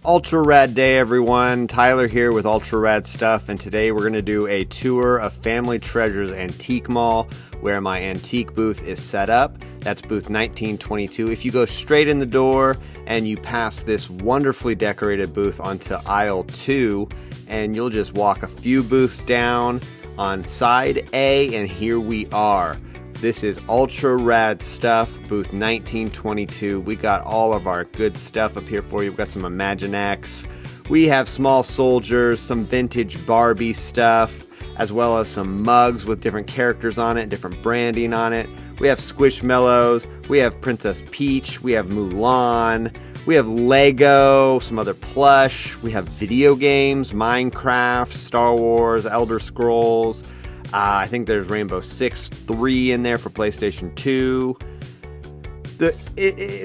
Ultra Rad Day, everyone. Tyler here with Ultra Rad Stuff, and today we're going to do a tour of Family Treasures Antique Mall, where my antique booth is set up. That's booth 1922. If you go straight in the door and you pass this wonderfully decorated booth onto aisle 2, and you'll just walk a few booths down on side A, and here we are. This is Ultra Rad Stuff, booth 1922. We got all of our good stuff up here for you. We've got some Imaginext. We have small soldiers, some vintage Barbie stuff, as well as some mugs with different characters on it, different branding on it. We have Squishmallows. We have Princess Peach. We have Mulan. We have Lego, some other plush. We have video games, Minecraft, Star Wars, Elder Scrolls. I think there's Rainbow Six 3 in there for PlayStation 2.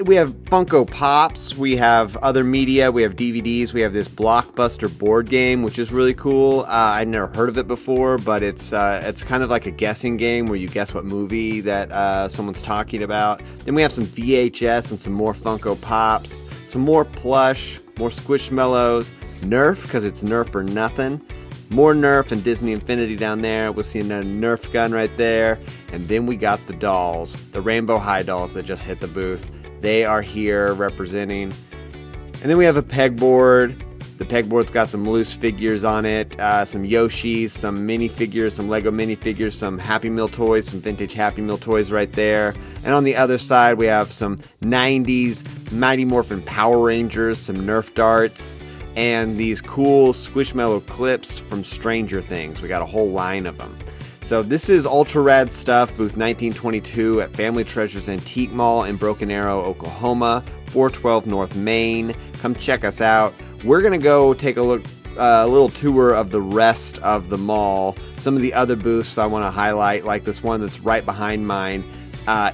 We have Funko Pops. We have other media. We have DVDs. We have this Blockbuster board game, which is really cool. I'd never heard of it before, but it's kind of like a guessing game where you guess what movie that someone's talking about. Then we have some VHS and some more Funko Pops, some more plush, more Squishmallows, Nerf, because it's Nerf or nothing. More Nerf and Disney Infinity down there. We'll see another Nerf gun right there. And then we got the dolls, the Rainbow High dolls that just hit the booth. They are here representing. And then we have a pegboard. The pegboard's got some loose figures on it, some Yoshis, some minifigures, some Lego minifigures, some Happy Meal toys, some vintage Happy Meal toys right there. And on the other side, we have some 90s Mighty Morphin Power Rangers, some Nerf darts, and these cool Squishmallow clips from Stranger Things. We got a whole line of them. So this is Ultra Rad Stuff, booth 1922 at Family Treasures Antique Mall in Broken Arrow, Oklahoma, 412 North Main. Come check us out. We're going to go take a little tour of the rest of the mall. Some of the other booths I want to highlight, like this one that's right behind mine.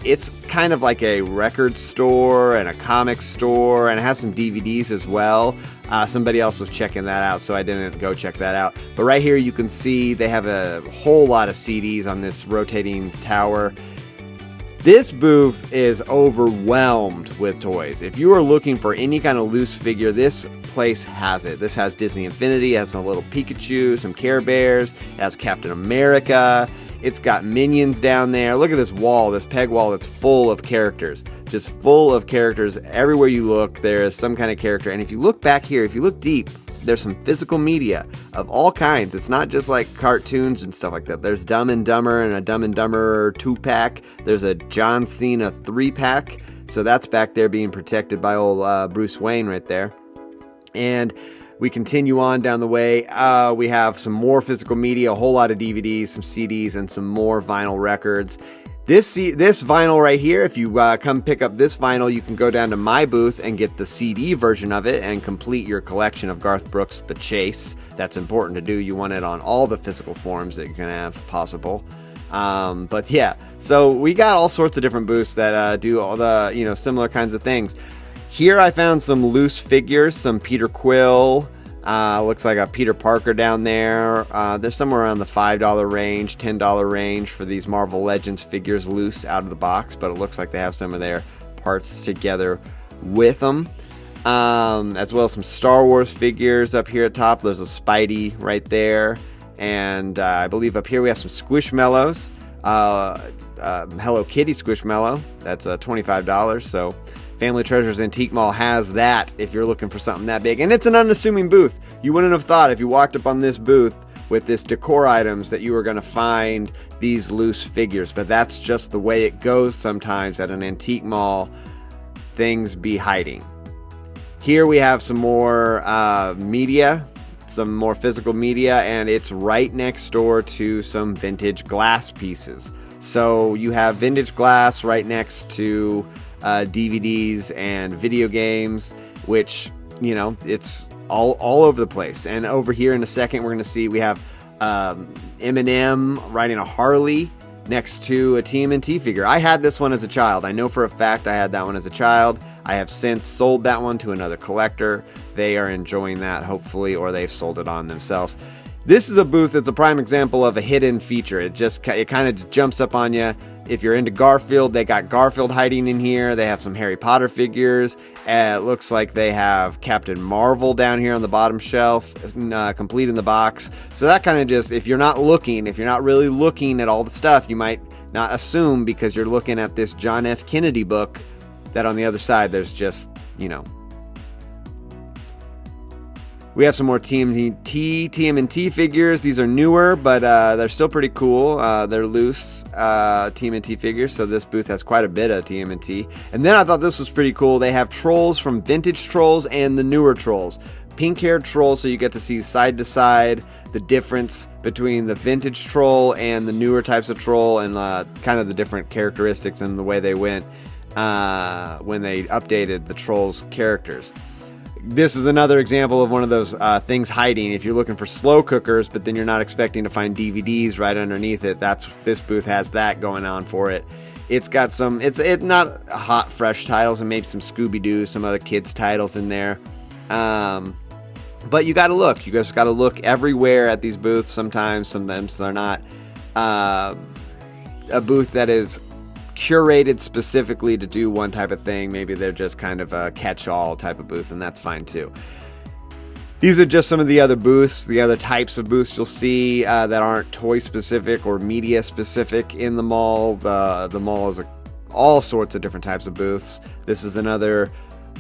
It's kind of like a record store and a comic store, and it has some DVDs as well. Somebody else was checking that out, so I didn't go check that out. But right here you can see they have a whole lot of CDs on this rotating tower. This booth is overwhelmed with toys. If you are looking for any kind of loose figure, this place has it. This has Disney Infinity, it has some little Pikachu, some Care Bears, it has Captain America. It's got Minions down there. Look at this wall, this peg wall that's full of characters. Just full of characters. Everywhere you look, there is some kind of character. And if you look back here, if you look deep, there's some physical media of all kinds. It's not just like cartoons and stuff like that. There's Dumb and Dumber and a Dumb and Dumber 2-pack. There's a John Cena 3-pack. So that's back there being protected by old Bruce Wayne right there. And we continue on down the way. We have some more physical media, a whole lot of DVDs, some CDs, and some more vinyl records. This vinyl right here, if you come pick up this vinyl, you can go down to my booth and get the CD version of it and complete your collection of Garth Brooks' The Chase. That's important to do. You want it on all the physical forms that you can have possible. But yeah, so we got all sorts of different booths that do all the similar kinds of things. Here I found some loose figures, some Peter Quill, looks like a Peter Parker down there. They're somewhere around the $5 range, $10 range for these Marvel Legends figures loose out of the box, but it looks like they have some of their parts together with them. As well as some Star Wars figures up here at top. There's a Spidey right there. And I believe up here we have some Squishmallows. Hello Kitty Squishmallow. That's $25, so Family Treasures Antique Mall has that if you're looking for something that big. And it's an unassuming booth. You wouldn't have thought if you walked up on this booth with this decor items that you were going to find these loose figures. But that's just the way it goes sometimes at an antique mall. Things be hiding. Here we have some more media, some more physical media, and it's right next door to some vintage glass pieces. So you have vintage glass right next to DVDs and video games, which, it's all over the place. And over here in a second, we're going to see we have Eminem riding a Harley next to a TMNT figure. I had this one as a child. I know for a fact I had that one as a child. I have since sold that one to another collector. They are enjoying that, hopefully, or they've sold it on themselves. This is a booth that's a prime example of a hidden feature. It kind of jumps up on you. If you're into Garfield, they got Garfield hiding in here. They have some Harry Potter figures. It looks like they have Captain Marvel down here on the bottom shelf, complete in the box. So that kind of just, if you're not really looking at all the stuff, you might not assume because you're looking at this John F. Kennedy book that on the other side there's just, we have some more TMNT figures. These are newer, but they're still pretty cool. They're loose TMNT figures, so this booth has quite a bit of TMNT. And then I thought this was pretty cool. They have trolls from vintage trolls and the newer trolls. Pink-haired trolls, so you get to see side to side the difference between the vintage troll and the newer types of troll, and kind of the different characteristics and the way they went when they updated the trolls' characters. This is another example of one of those things hiding. If you're looking for slow cookers, but then you're not expecting to find DVDs right underneath it, this booth has that going on for it. It's got some, it's not hot, fresh titles, and maybe some Scooby-Doo, some other kids' titles in there. But you got to look. You just got to look everywhere at these booths. Sometimes they're not. A booth that is curated specifically to do one type of thing. Maybe they're just kind of a catch-all type of booth, and that's fine too. These are just some of the other booths, the other types of booths you'll see that aren't toy specific or media specific in the mall. The mall is all sorts of different types of booths. This is another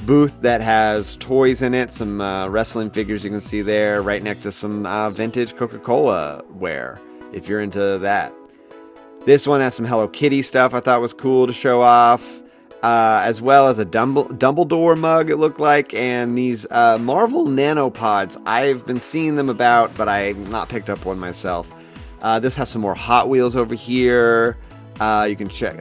booth that has toys in it, some wrestling figures you can see there, right next to some vintage Coca-Cola wear, if you're into that. This one has some Hello Kitty stuff I thought was cool to show off, as well as a Dumbledore mug, it looked like, and these Marvel Nanopods. I've been seeing them about, but I have not picked up one myself. This has some more Hot Wheels over here. You can check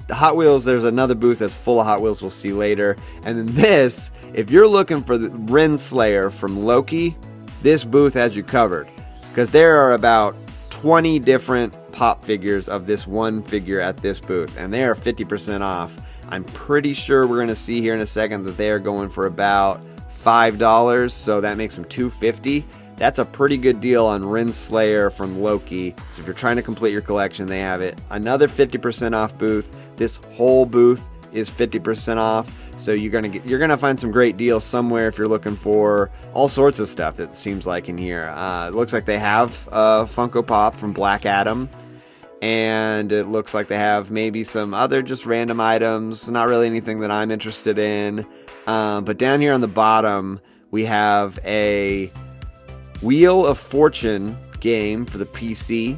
the Hot Wheels. There's another booth that's full of Hot Wheels we'll see later. And then this, if you're looking for the Renslayer from Loki, this booth has you covered, because there are about 20 different pop figures of this one figure at this booth, and they are 50% off. I'm pretty sure we're going to see here in a second that they are going for about $5, so that makes them $2.50. That's a pretty good deal on Renslayer from Loki. So if you're trying to complete your collection, they have it. Another 50% off booth. This whole booth is 50% off. So you're gonna find some great deals somewhere if you're looking for all sorts of stuff. It seems like in here. It looks like they have Funko Pop from Black Adam, and it looks like they have maybe some other just random items. Not really anything that I'm interested in. But down here on the bottom, we have a Wheel of Fortune game for the PC,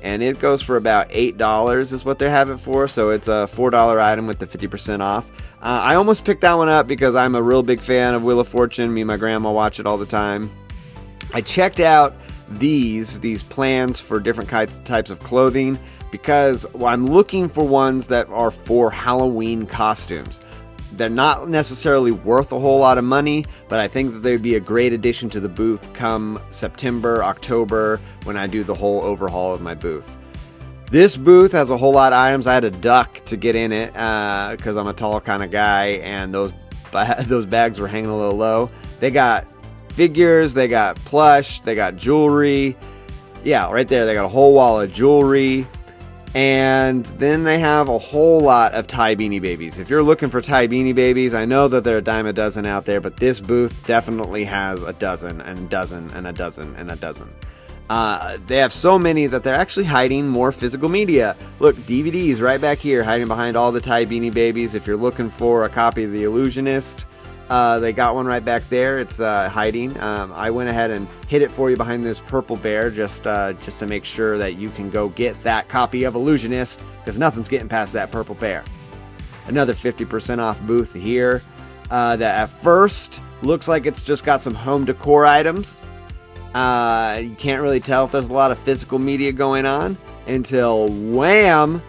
and it goes for about $8 is what they have it for. So it's a $4 item with the 50% off. I almost picked that one up because I'm a real big fan of Wheel of Fortune. Me and my grandma watch it all the time. I checked out these plans for different types of clothing because I'm looking for ones that are for Halloween costumes. They're not necessarily worth a whole lot of money, but I think that they'd be a great addition to the booth come September, October, when I do the whole overhaul of my booth. This booth has a whole lot of items. I had to duck to get in it because I'm a tall kind of guy, and those bags were hanging a little low. They got figures, they got plush, they got jewelry. Yeah, right there, they got a whole wall of jewelry. And then they have a whole lot of Ty Beanie Babies. If you're looking for Ty Beanie Babies, I know that there are a dime a dozen out there, but this booth definitely has a dozen and a dozen and a dozen and a dozen. They have so many that they're actually hiding more physical media. Look, DVDs right back here, hiding behind all the Ty Beanie Babies. If you're looking for a copy of The Illusionist, they got one right back there. It's hiding. I went ahead and hid it for you behind this purple bear just to make sure that you can go get that copy of Illusionist, because nothing's getting past that purple bear. Another 50% off booth here that at first looks like it's just got some home decor items. You can't really tell if there's a lot of physical media going on until wham,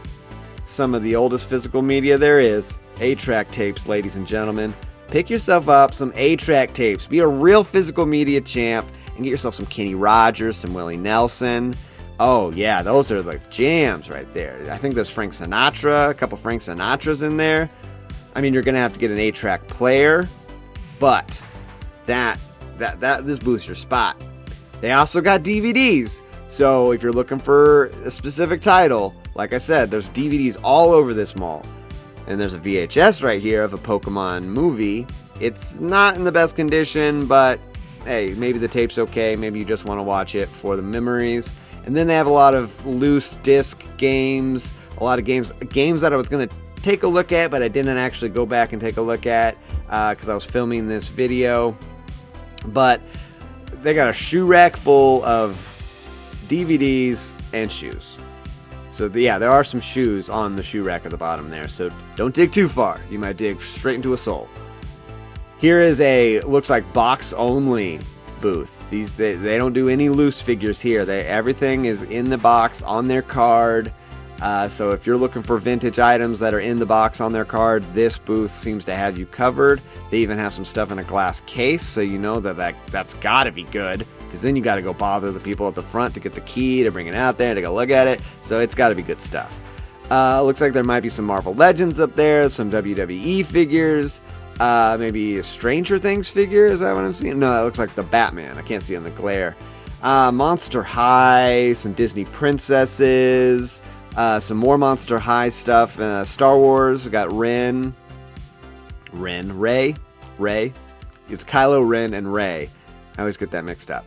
some of the oldest physical media there is. 8-track tapes, ladies and gentlemen. Pick yourself up some 8-track tapes. Be a real physical media champ and get yourself some Kenny Rogers, some Willie Nelson. Oh, yeah, those are the jams right there. I think there's Frank Sinatra, a couple Frank Sinatras in there. I mean, you're going to have to get an 8-track player, but this boosts your spot. They also got DVDs. So if you're looking for a specific title, like I said, there's DVDs all over this mall. And there's a VHS right here of a Pokemon movie. It's not in the best condition, but hey, maybe the tape's okay. Maybe you just want to watch it for the memories. And then they have a lot of loose disc games, a lot of games that I was going to take a look at, but I didn't actually go back and take a look at because I was filming this video. But they got a shoe rack full of DVDs and shoes. So yeah, there are some shoes on the shoe rack at the bottom there, so don't dig too far. You might dig straight into a sole. Here is a, looks like box only booth. They don't do any loose figures here. Everything is in the box on their card. So if you're looking for vintage items that are in the box on their card, this booth seems to have you covered. They even have some stuff in a glass case, so you know that's got to be good. Because then you got to go bother the people at the front to get the key, to bring it out there, to go look at it. So it's got to be good stuff. Looks like there might be some Marvel Legends up there, some WWE figures, maybe a Stranger Things figure. Is that what I'm seeing? No, that looks like the Batman. I can't see in the glare. Monster High, some Disney princesses, some more Monster High stuff. Star Wars, we got Rey. It's Kylo Ren and Rey. I always get that mixed up.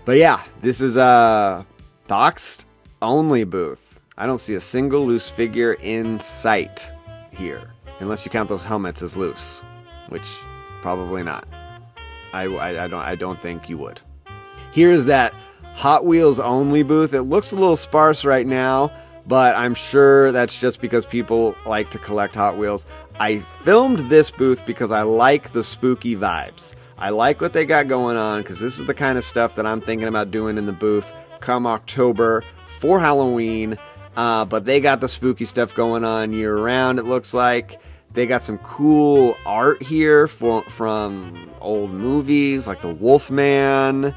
But yeah, this is a boxed only booth. I don't see a single loose figure in sight here, unless you count those helmets as loose, which probably not. I don't think you would. Here's that Hot Wheels only booth. It looks a little sparse right now, but I'm sure that's just because people like to collect Hot Wheels. I filmed this booth because I like the spooky vibes. I like what they got going on because this is the kind of stuff that I'm thinking about doing in the booth come October for Halloween. But they got the spooky stuff going on year round, it looks like. They got some cool art here from old movies like The Wolfman.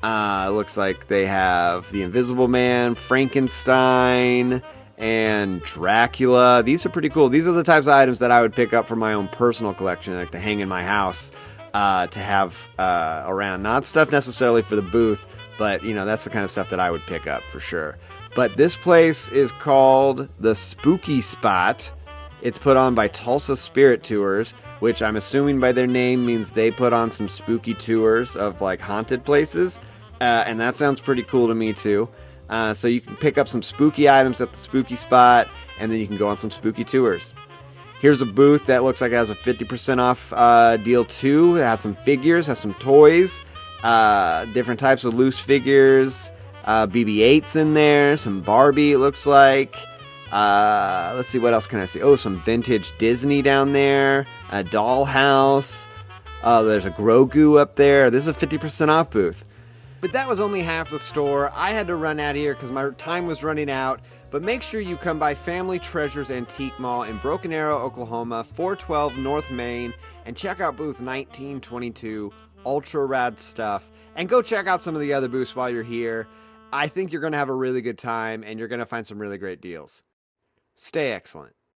It looks like they have The Invisible Man, Frankenstein, and Dracula. These are pretty cool. These are the types of items that I would pick up for my own personal collection, like to hang in my house. To have around. Not stuff necessarily for the booth, but you know, that's the kind of stuff that I would pick up for sure. But this place is called the Spooky Spot. It's put on by Tulsa Spirit Tours, which I'm assuming by their name means they put on some spooky tours of like haunted places. And that sounds pretty cool to me too. So you can pick up some spooky items at the Spooky Spot, and then you can go on some spooky tours. Here's a booth that looks like it has a 50% off deal too. It has some figures, has some toys, different types of loose figures, BB-8s in there, some Barbie it looks like. Let's see, what else can I see? Oh, some vintage Disney down there, a dollhouse. There's a Grogu up there. This is a 50% off booth. But that was only half the store. I had to run out of here because my time was running out. But make sure you come by Family Treasures Antique Mall in Broken Arrow, Oklahoma, 412 North Main, and check out booth 1922, Ultra Rad Stuff. And go check out some of the other booths while you're here. I think you're going to have a really good time, and you're going to find some really great deals. Stay excellent.